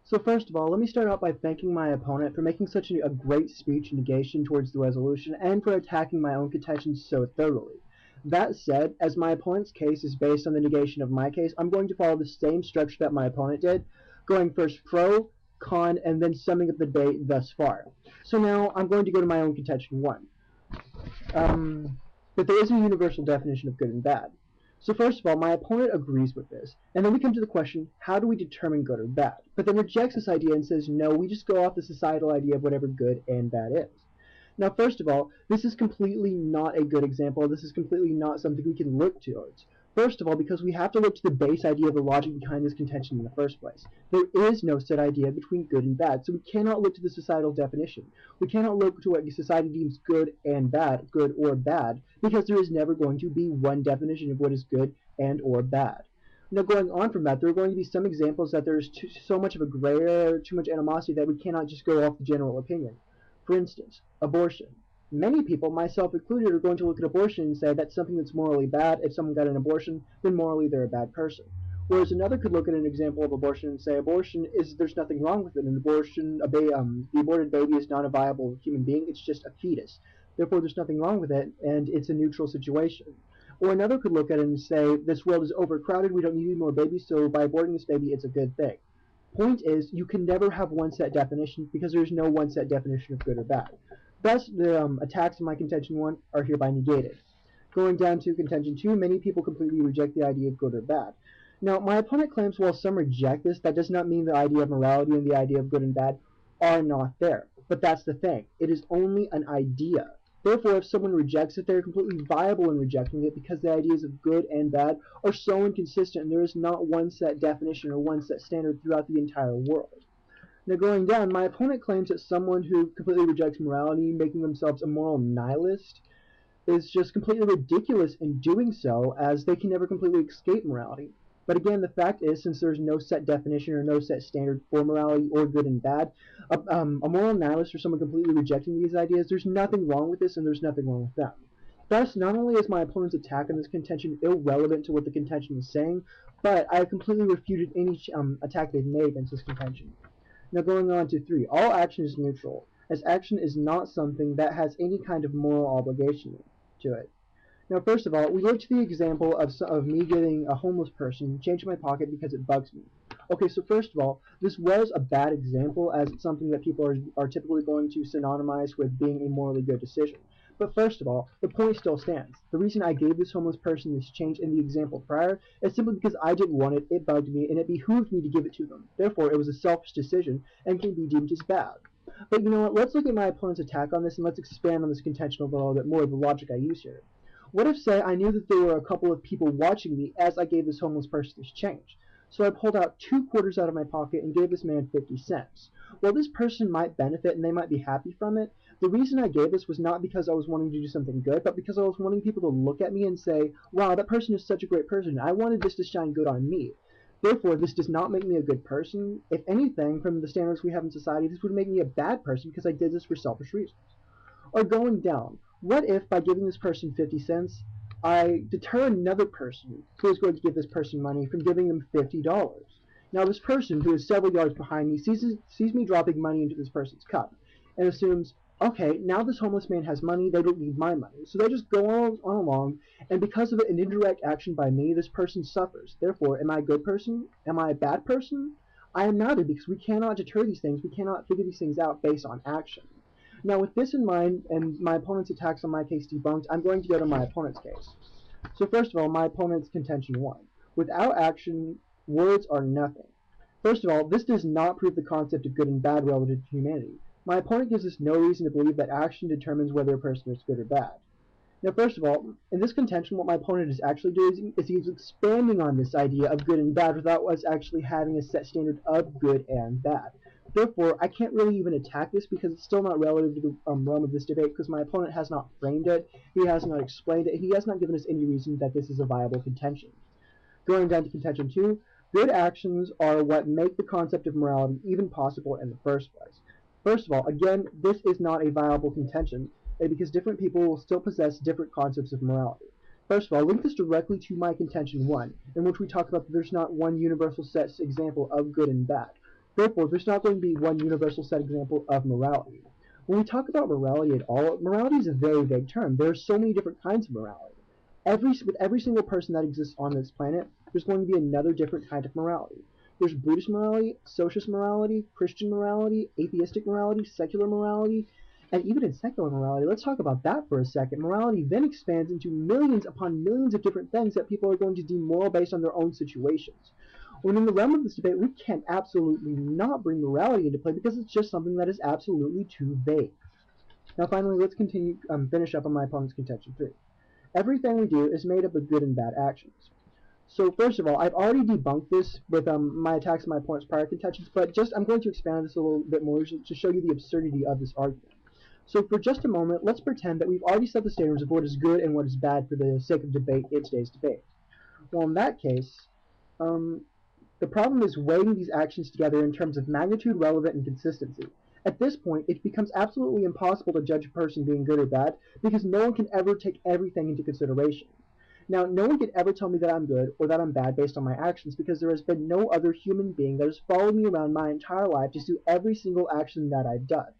So first of all, let me start out by thanking my opponent for making such a great speech in negation towards the resolution and for attacking my own contention so thoroughly. That said, as my opponent's case is based on the negation of my case, I'm going to follow the same structure that my opponent did, going first pro, con, and then summing up the debate thus far. So now I'm going to go to my own contention 1. That there is a universal definition of good and bad. So first of all, my opponent agrees with this, and then we come to the question, how do we determine good or bad? But then rejects this idea and says, no, we just go off the societal idea of whatever good and bad is. Now, first of all, this is completely not a good example. This is completely not something we can look towards. First of all, because we have to look to the base idea of the logic behind this contention in the first place. There is no set idea between good and bad, so we cannot look to the societal definition. We cannot look to what society deems good and bad, good or bad, because there is never going to be one definition of what is good and or bad. Now, going on from that, there are going to be some examples that there's so much of a gray area, too much animosity that we cannot just go off the general opinion. For instance, abortion. Many people, myself included, are going to look at abortion and say that's something that's morally bad. If someone got an abortion, then morally they're a bad person. Whereas another could look at an example of abortion and say abortion is, there's nothing wrong with it. An abortion, the aborted baby is not a viable human being, it's just a fetus. Therefore, there's nothing wrong with it, and it's a neutral situation. Or another could look at it and say, this world is overcrowded, we don't need any more babies, so by aborting this baby, it's a good thing. Point is, you can never have one set definition because there's no one set definition of good or bad. Thus, the attacks in my contention 1 are hereby negated. Going down to contention 2, many people completely reject the idea of good or bad. Now, my opponent claims while some reject this, that does not mean the idea of morality and the idea of good and bad are not there. But that's the thing. It is only an idea. Therefore, if someone rejects it, they're completely viable in rejecting it because the ideas of good and bad are so inconsistent and there is not one set definition or one set standard throughout the entire world. Now going down, my opponent claims that someone who completely rejects morality, making themselves a moral nihilist, is just completely ridiculous in doing so, as they can never completely escape morality. But again, the fact is, since there's no set definition or no set standard for morality or good and bad, a moral nihilist or someone completely rejecting these ideas, there's nothing wrong with this and there's nothing wrong with them. Thus, not only is my opponent's attack on this contention irrelevant to what the contention is saying, but I have completely refuted any attack they've made against this contention. Now going on to 3, all action is neutral, as action is not something that has any kind of moral obligation to it. Now first of all, we look to the example of me getting a homeless person change in my pocket because it bugs me. Okay, so first of all, this was a bad example as it's something that people are typically going to synonymize with being a morally good decision. But first of all, the point still stands. The reason I gave this homeless person this change in the example prior is simply because I didn't want it bugged me, and it behooved me to give it to them. Therefore, it was a selfish decision and can be deemed as bad. But you know what, let's look at my opponent's attack on this and let's expand on this contention a little bit more of the logic I use here. What if, say, I knew that there were a couple of people watching me as I gave this homeless person this change? So I pulled out 2 quarters out of my pocket and gave this man 50 cents. While this person might benefit and they might be happy from it, the reason I gave this was not because I was wanting to do something good, but because I was wanting people to look at me and say, wow, that person is such a great person. I wanted this to shine good on me. Therefore, this does not make me a good person. If anything, from the standards we have in society, this would make me a bad person because I did this for selfish reasons. Or going down, what if by giving this person 50 cents, I deter another person who is going to give this person money from giving them $50? Now this person, who is several yards behind me, sees me dropping money into this person's cup and assumes, okay, now this homeless man has money, they don't need my money. So they just go on along, and because of an indirect action by me, this person suffers. Therefore, am I a good person? Am I a bad person? I am neither, because we cannot deter these things. We cannot figure these things out based on action. Now, with this in mind, and my opponent's attacks on my case debunked, I'm going to go to my opponent's case. So first of all, my opponent's contention 1. Without action, words are nothing. First of all, this does not prove the concept of good and bad relative to humanity. My opponent gives us no reason to believe that action determines whether a person is good or bad. Now, first of all, in this contention, what my opponent is actually doing is he's expanding on this idea of good and bad without us actually having a set standard of good and bad. Therefore, I can't really even attack this because it's still not relative to the realm of this debate because my opponent has not framed it, he has not explained it, he has not given us any reason that this is a viable contention. Going down to contention 2, good actions are what make the concept of morality even possible in the first place. First of all, again, this is not a viable contention because different people will still possess different concepts of morality. First of all, link this directly to my contention 1, in which we talk about that there's not one universal set example of good and bad. Therefore, there's not going to be one universal set example of morality. When we talk about morality at all, morality is a very vague term. There are so many different kinds of morality. With every single person that exists on this planet, there's going to be another different kind of morality. There's Buddhist morality, socialist morality, Christian morality, atheistic morality, secular morality, and even in secular morality, let's talk about that for a second. Morality then expands into millions upon millions of different things that people are going to deem moral based on their own situations. When in the realm of this debate, we can absolutely not bring morality into play because it's just something that is absolutely too vague. Now finally, let's finish up on my opponent's contention 3. Everything we do is made up of good and bad actions. So first of all, I've already debunked this with my attacks on my opponent's prior contentions, but I'm going to expand on this a little bit more to show you the absurdity of this argument. So for just a moment, let's pretend that we've already set the standards of what is good and what is bad for the sake of debate in today's debate. Well, in that case, the problem is weighing these actions together in terms of magnitude, relevance, and consistency. At this point, it becomes absolutely impossible to judge a person being good or bad because no one can ever take everything into consideration. Now, no one can ever tell me that I'm good or that I'm bad based on my actions because there has been no other human being that has followed me around my entire life to do every single action that I've done.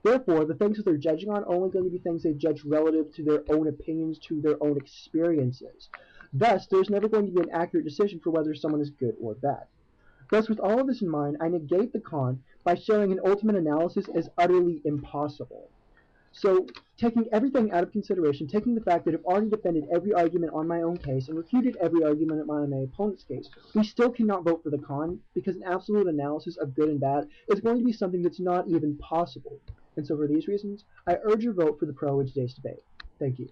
Therefore, the things that they're judging on are only going to be things they judge relative to their own opinions, to their own experiences. Thus, there's never going to be an accurate decision for whether someone is good or bad. Thus, with all of this in mind, I negate the con by showing an ultimate analysis as utterly impossible. So, taking everything out of consideration, taking the fact that I've already defended every argument on my own case and refuted every argument on my opponent's case, we still cannot vote for the con because an absolute analysis of good and bad is going to be something that's not even possible. And so for these reasons, I urge your vote for the pro in today's debate. Thank you.